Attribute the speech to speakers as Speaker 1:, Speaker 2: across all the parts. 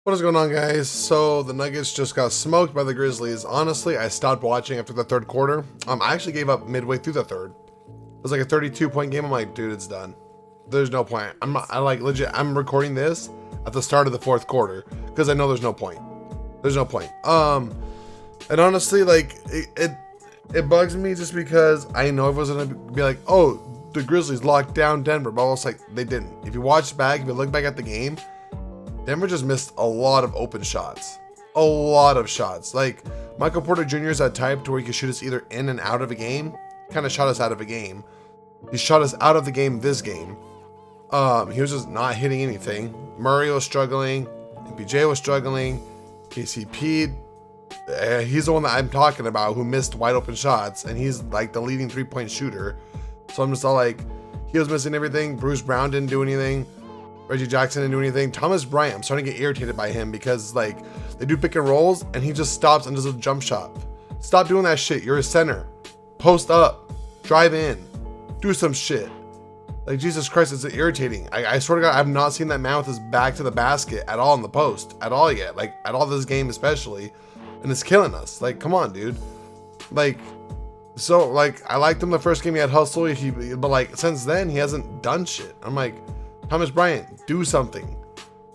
Speaker 1: What is going on, guys? So the Nuggets just got smoked by the Grizzlies. Honestly, I stopped watching after the third quarter. I actually gave up midway through the third. It was like a 32-point game. I'm like, dude, it's done. There's no point. I like legit. I'm recording this at the start of the fourth quarter because I know there's no point. There's no point. And honestly, like it bugs me just because I know everyone's gonna be like, oh, the Grizzlies locked down Denver, but it's like they didn't. If you watch back, if you look back at the game, Denver just missed a lot of open shots. A lot of shots. Like, Michael Porter Jr. is that type to where he can shoot us either in and out of a game. Kind of shot us out of a game. He shot us out of the game this game. He was just not hitting anything. Murray was struggling. MPJ was struggling. KCP, he's the one that I'm talking about who missed wide open shots. And he's like the leading 3-point shooter. So I'm just all like, he was missing everything. Bruce Brown didn't do anything. Reggie Jackson didn't do anything. Thomas Bryant, I'm starting to get irritated by him because like they do pick and rolls and he just stops and does a jump shot. Stop doing that shit. You're a center. Post up. Drive in. Do some shit. Like, Jesus Christ, it's irritating. I swear to God, I've not seen that man with his back to the basket at all in the post. At all yet. Like, at all this game especially. And it's killing us. Like, come on, dude. Like, so, like, I liked him the first game he had hustle. But, like, since then, he hasn't done shit. I'm like, Thomas Bryant, do something.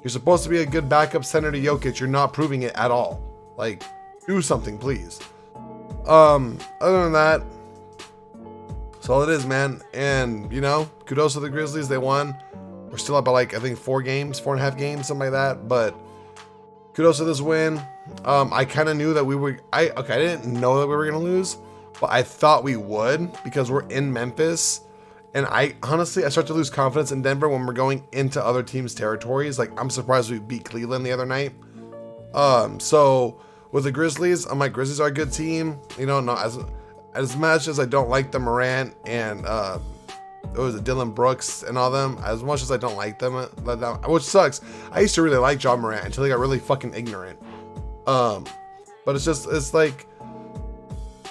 Speaker 1: You're supposed to be a good backup center to Jokic. You're not proving it at all. Like, do something, please. Other than that, that's all it is, man. And, you know, kudos to the Grizzlies. They won. We're still up by, like, I think 4.5 games, something like that. But kudos to this win. I kind of knew that we were, I didn't know that we were going to lose, but I thought we would because we're in Memphis. And I start to lose confidence in Denver when we're going into other teams' territories. Like, I'm surprised we beat Cleveland the other night. So with the Grizzlies, I'm like, Grizzlies are a good team. You know, not as much as I don't like the Morant and Dylan Brooks and all them. As much as I don't like them, which sucks. I used to really like John Morant until he got really fucking ignorant. But it's like.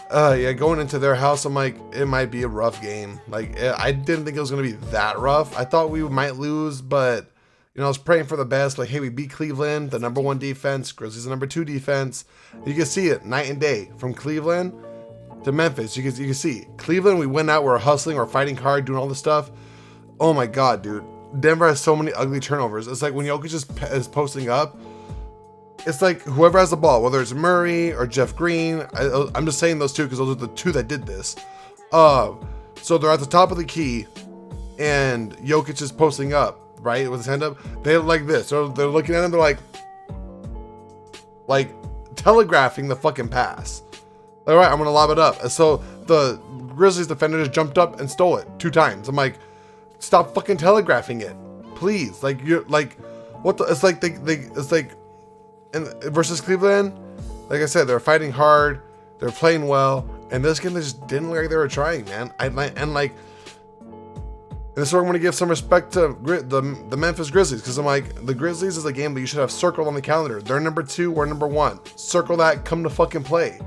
Speaker 1: Yeah, going into their house, I'm like, it might be a rough game. Like, I didn't think it was going to be that rough. I thought we might lose, but, you know, I was praying for the best. Like, hey, we beat Cleveland, the number 1 defense. Grizzlies, the number 2 defense. You can see it night and day from Cleveland to Memphis. You can see Cleveland, we went out, we're hustling, we're fighting hard, doing all this stuff. Oh my God, dude. Denver has so many ugly turnovers. It's like when Jokic is posting up, it's like whoever has the ball, whether it's Murray or Jeff Green. I'm just saying those two because those are the two that did this. So they're at the top of the key, and Jokic is posting up, right, with his hand up. They're like this. So they're looking at him. They're like telegraphing the fucking pass. All right, I'm gonna lob it up. And so the Grizzlies defender just jumped up and stole it 2 times. I'm like, stop fucking telegraphing it, please. Like, you're like, what the? It's like it's like. And versus Cleveland, like I said, they're fighting hard, they're playing well, and this game they just didn't look like they were trying, man. And this is where I'm going to give some respect to the Memphis Grizzlies, because I'm like, the Grizzlies is a game that you should have circled on the calendar. They're number 2, we're number 1. Circle that, come to fucking play.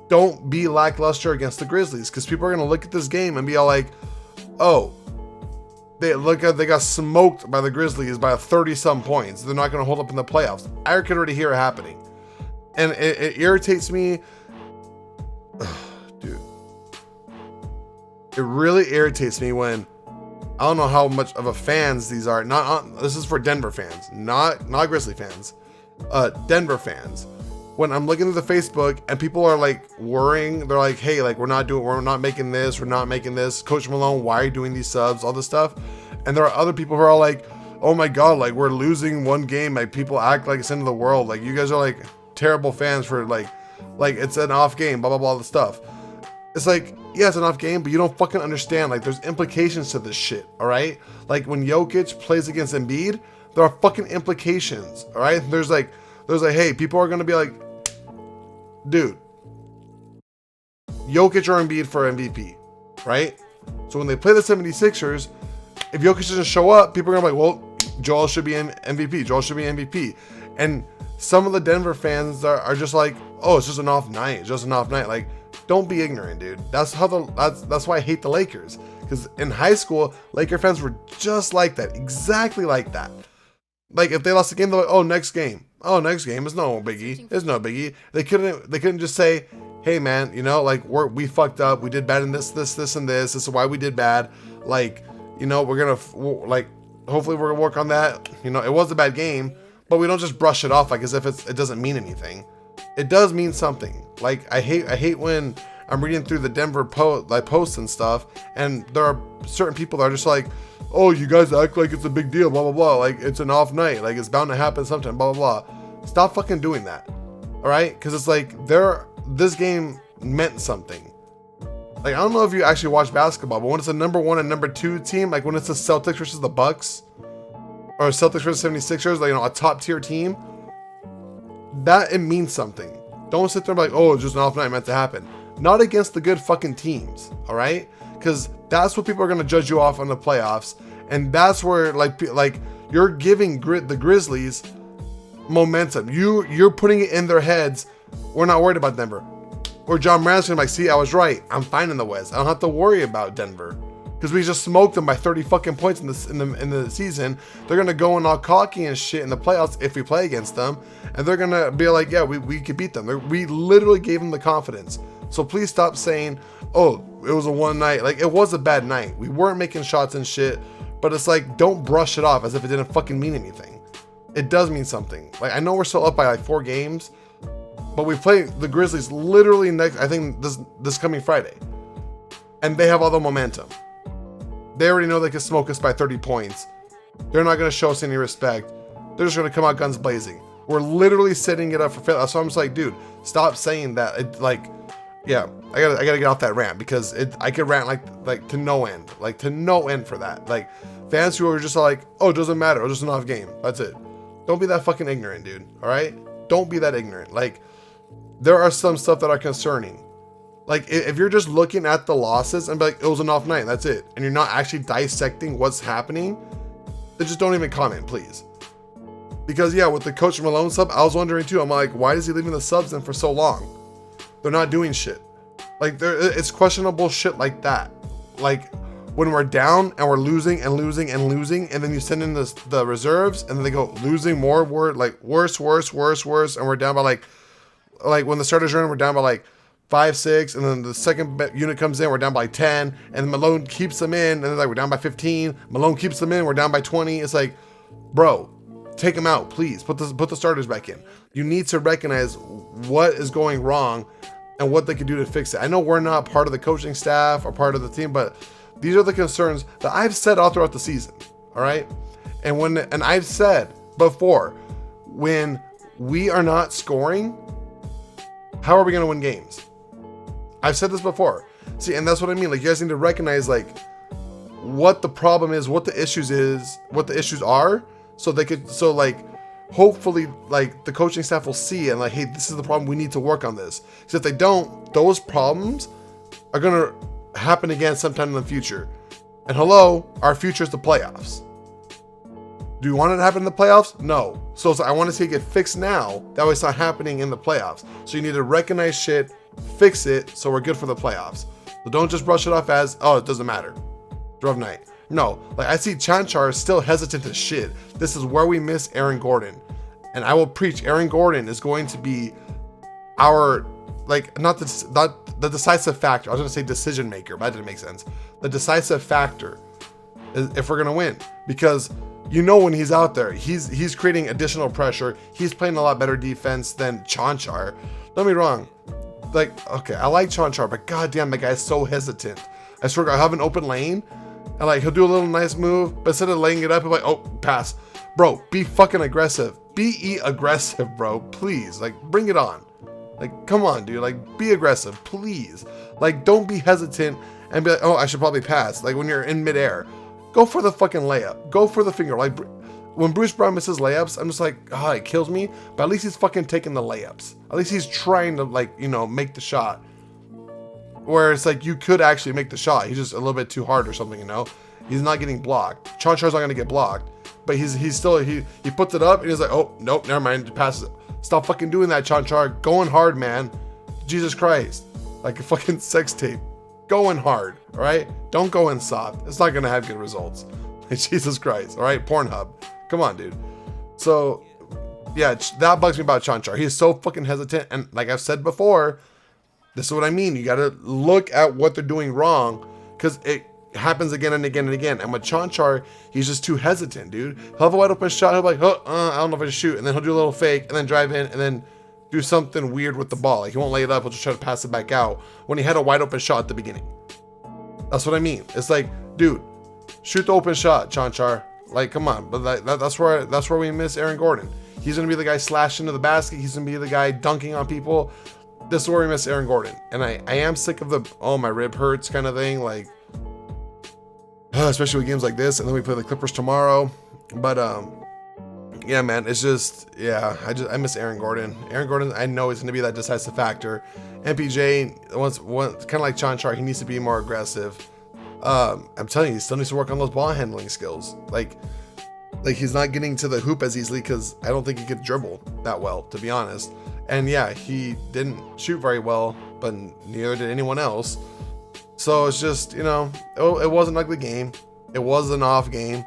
Speaker 1: Don't be lackluster against the Grizzlies, because people are going to look at this game and be all like, oh, they got smoked by the Grizzlies by 30-some points. They're not going to hold up in the playoffs. I could already hear it happening. And it irritates me. Dude. It really irritates me when, I don't know how much of a fans these are. This is for Denver fans, not Grizzly fans. Denver fans. When I'm looking at the Facebook and people are like worrying, they're like, hey, like we're not making this. Coach Malone, why are you doing these subs? All this stuff. And there are other people who are like, oh my God, like we're losing one game. Like people act like it's the end of the world. Like you guys are like terrible fans for like it's an off game, blah, blah, blah, all this stuff. It's like, yeah, it's an off game, but you don't fucking understand. Like there's implications to this shit. All right. Like when Jokic plays against Embiid, there are fucking implications. All right. There's like, hey, people are going to be like, dude, Jokic or Embiid for MVP, right? So when they play the 76ers, if Jokic doesn't show up, people are going to be like, well, Joel should be MVP. And some of the Denver fans are just like, oh, it's just an off night. Like, don't be ignorant, dude. That's why I hate the Lakers. Because in high school, Laker fans were just like that. Exactly like that. Like if they lost the game, they're like, oh, next game. Oh, next game is no biggie. It's no biggie. They couldn't just say, hey man, you know, like we fucked up. We did bad in this, and this. This is why we did bad. Like, you know, we're gonna like, hopefully we're gonna work on that. You know, it was a bad game, but we don't just brush it off like as if it doesn't mean anything. It does mean something. Like I hate when I'm reading through the Denver posts and stuff, and there are certain people that are just like, oh, you guys act like it's a big deal, blah, blah, blah. Like, it's an off night. Like, it's bound to happen sometime, blah, blah, blah. Stop fucking doing that. All right? Because it's like, this game meant something. Like, I don't know if you actually watch basketball, but when it's a number 1 and number 2 team, like when it's the Celtics versus the Bucks, or Celtics versus 76ers, like, you know, a top tier team, that it means something. Don't sit there and be like, oh, it's just an off night meant to happen. Not against the good fucking teams. All right? Because that's what people are going to judge you off on the playoffs. And that's where like you're giving the Grizzlies momentum. You're putting it in their heads. We're not worried about Denver. Or John Morant's going to be like, see, I was right. I'm fine in the West. I don't have to worry about Denver. Because we just smoked them by 30 fucking points in the season. They're going to go in all cocky and shit in the playoffs if we play against them. And they're going to be like, yeah, we could beat them. We literally gave them the confidence. So please stop saying, oh, it was a one night. Like, it was a bad night. We weren't making shots and shit. But it's like, don't brush it off as if it didn't fucking mean anything. It does mean something. Like, I know we're still up by like 4 games. But we play the Grizzlies literally I think this coming Friday. And they have all the momentum. They already know they can smoke us by 30 points. They're not going to show us any respect. They're just going to come out guns blazing. We're literally setting it up for failure. So I'm just like, dude, stop saying that. Yeah, I gotta get off that rant because I could rant like to no end, for that. Like fans who are just like, oh, it doesn't matter, it's just an off game. That's it. Don't be that fucking ignorant, dude. All right, don't be that ignorant. Like there are some stuff that are concerning. Like if you're just looking at the losses and be like, it was an off night, that's it, and you're not actually dissecting what's happening, then just don't even comment, please. Because yeah, with the Coach Malone sub, I was wondering too. I'm like, why is he leaving the subs in for so long? They're not doing shit. Like it's questionable shit like that. Like when we're down and we're losing and losing and losing, and then you send in the reserves, and then they go losing more, worse, and we're down by like when the starters run, we're down by like 5, 6, and then the second unit comes in, we're down by 10, and Malone keeps them in, and then like we're down by 15. Malone keeps them in, we're down by 20. It's like, bro, take them out, please. Put the starters back in. You need to recognize what is going wrong and what they can do to fix it. I know we're not part of the coaching staff or part of the team, but these are the concerns that I've said all throughout the season. All right. And I've said before, when we are not scoring, how are we going to win games? I've said this before. See, and that's what I mean. Like, you guys need to recognize like what the problem is, what the issues are, so hopefully like the coaching staff will see and like, hey, this is the problem, we need to work on this. Because if they don't, those problems are gonna happen again sometime in the future. And hello, our future is the playoffs. Do you want it to happen in the playoffs? No. So I want to see it get fixed now. That way it's not happening in the playoffs. So you need to recognize shit, fix it, so we're good for the playoffs. So don't just brush it off as, oh, it doesn't matter. Rough night. No, like I see Chanchar still hesitant as shit. This is where we miss Aaron Gordon. And I will preach, Aaron Gordon is going to be our, like, not the decisive factor. I was going to say decision maker, but that didn't make sense. The decisive factor is if we're going to win. Because you know when he's out there, he's creating additional pressure. He's playing a lot better defense than Chanchar. Don't be wrong. Like, okay, I like Chanchar, but goddamn, that guy's so hesitant. I swear to God, I have an open lane, and like he'll do a little nice move, but instead of laying it up, I'm like, oh, pass. Bro, be fucking aggressive. Be aggressive, bro. Please, like, bring it on. Like, come on, dude. Like, be aggressive, please. Like, don't be hesitant and be like, oh, I should probably pass. Like, when you're in midair, go for the fucking layup. Go for the finger. Like, when Bruce Brown misses layups, I'm just like, oh, it kills me. But at least he's fucking taking the layups. At least he's trying to, like, you know, make the shot. Where it's like, you could actually make the shot. He's just a little bit too hard or something, you know? He's not getting blocked. Chanchar's not going to get blocked. But he's still, he puts it up and he's like, oh, nope, never mind, passes it. Stop fucking doing that, Chanchar. Going hard, man. Jesus Christ. Like a fucking sex tape. Going hard, all right? Don't go in soft. It's not going to have good results. Like, Jesus Christ, all right? Pornhub. Come on, dude. So yeah, that bugs me about Chanchar. He's so fucking hesitant, and like I've said before, this is what I mean. You gotta look at what they're doing wrong, because it happens again and again and again. And with Chanchar, he's just too hesitant, dude. He'll have a wide open shot. He'll be like, I don't know if I should shoot. And then he'll do a little fake and then drive in and then do something weird with the ball. Like he won't lay it up. He'll just try to pass it back out when he had a wide open shot at the beginning. That's what I mean. It's like, dude, shoot the open shot, Chanchar. Like, come on. But that's where we miss Aaron Gordon. He's going to be the guy slashing into the basket. He's going to be the guy dunking on people. This is where we miss Aaron Gordon. And I am sick of the, oh, my rib hurts kind of thing. Like, especially with games like this. And then we play the Clippers tomorrow. But, yeah, man, it's just, yeah, I miss Aaron Gordon. Aaron Gordon, I know he's going to be that decisive factor. MPJ, once kind of like Chanchar, he needs to be more aggressive. I'm telling you, he still needs to work on those ball handling skills. Like he's not getting to the hoop as easily because I don't think he could dribble that well, to be honest. And yeah, he didn't shoot very well, but neither did anyone else. So it's just, you know, it was an ugly game. It was an off game.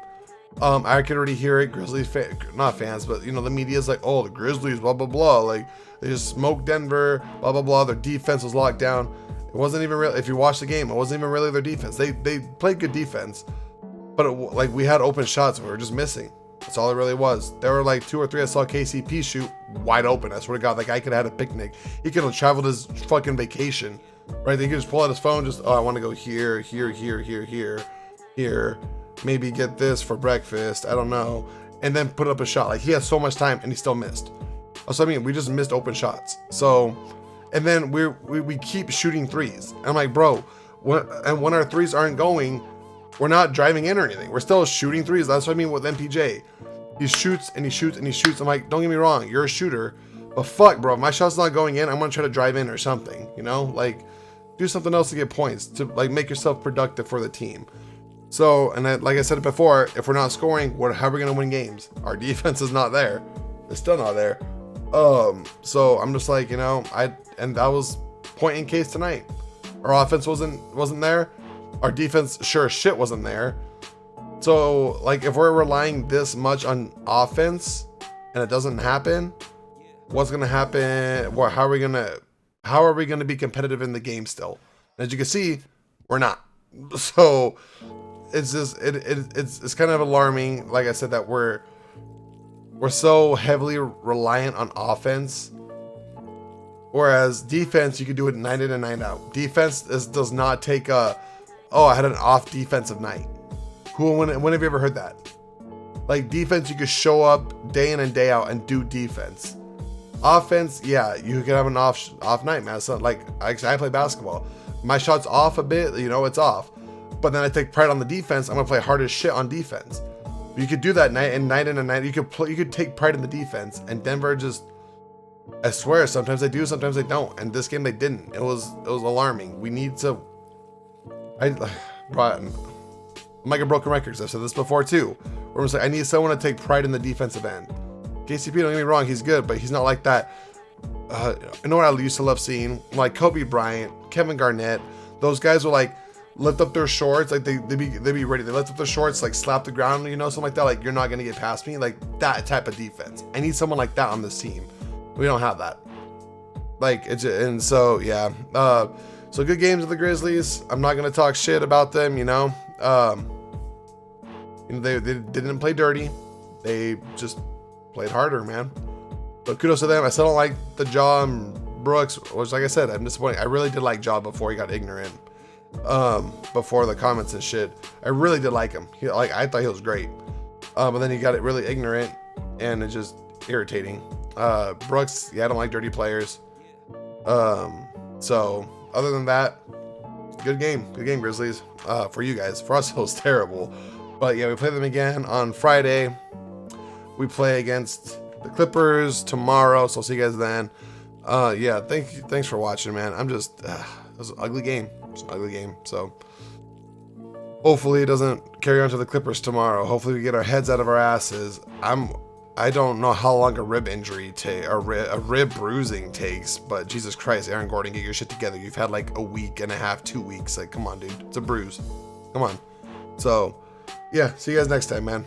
Speaker 1: I could already hear it. Grizzlies, not fans, but you know, the media's like, oh, the Grizzlies, blah, blah, blah. Like they just smoked Denver, blah, blah, blah. Their defense was locked down. It wasn't even real. If you watch the game, it wasn't even really their defense. They played good defense, but like we had open shots and we were just missing. That's all it really was. There were like 2 or 3 I saw KCP shoot wide open. I swear to God, that guy could have had a picnic. He could have traveled his fucking vacation, right? He could just pull out his phone, just, oh, I want to go here, here, here, here, here, here. Maybe get this for breakfast. I don't know. And then put up a shot. Like he has so much time and he still missed. So I mean, we just missed open shots. So, and then we keep shooting threes. And I'm like, bro, when our threes aren't going, we're not driving in or anything. We're still shooting threes. That's what I mean with MPJ. He shoots and he shoots and he shoots. I'm like, don't get me wrong, you're a shooter, but fuck, bro, if my shot's not going in, I'm gonna try to drive in or something. You know, like do something else to get points, to like make yourself productive for the team. So, and like I said before, if we're not scoring, how are we gonna win games? Our defense is not there. It's still not there. So I'm just like, you know, and that was point in case tonight. Our offense wasn't there. Our defense sure as shit wasn't there. So like if we're relying this much on offense and it doesn't happen, what's gonna happen? How are we gonna be competitive in the game still? And as you can see, we're not. So it's just it's kind of alarming. Like I said, that we're so heavily reliant on offense, whereas defense, you can do it night in and night out. Defense does not take I had an off defensive night. When have you ever heard that? Like defense, you could show up day in and day out and do defense. Offense, yeah, you could have an off night, man. So like I play basketball. My shot's off a bit, you know, it's off. But then I take pride on the defense. I'm gonna play hard as shit on defense. You could do that night in and night. You could take pride in the defense. And Denver just, I swear, sometimes they do, sometimes they don't. And this game they didn't. It was alarming. We need to. I'm like a broken records. I've said this before too. Where I'm like, I need someone to take pride in the defensive end. KCP, don't get me wrong, he's good, but he's not like that. You know what I used to love seeing? Like Kobe Bryant, Kevin Garnett. Those guys will like lift up their shorts, like they be ready. They lift up their shorts, like slap the ground, you know, something like that. Like you're not gonna get past me. Like that type of defense. I need someone like that on this team. We don't have that. Like and so yeah. So good games of the Grizzlies. I'm not gonna talk shit about them, you know. They didn't play dirty. They just played harder, man. But kudos to them. I still don't like the Ja and Brooks, which, like I said, I'm disappointed. I really did like Ja before he got ignorant. Before the comments and shit, I really did like him. I thought he was great. But then he got it really ignorant, and it's just irritating. Brooks, yeah, I don't like dirty players. So other than that, good game, Grizzlies. For you guys, for us it was terrible. But yeah, we play them again on Friday. We play against the Clippers tomorrow, so I'll see you guys then. Yeah, thanks for watching, man. I'm just, it was an ugly game. It's an ugly game. So hopefully it doesn't carry on to the Clippers tomorrow. Hopefully we get our heads out of our asses. I don't know how long a rib injury a rib bruising takes, but Jesus Christ, Aaron Gordon, get your shit together. You've had like a week and a half, 2 weeks. Like, come on, dude. It's a bruise. Come on. So yeah, see you guys next time, man.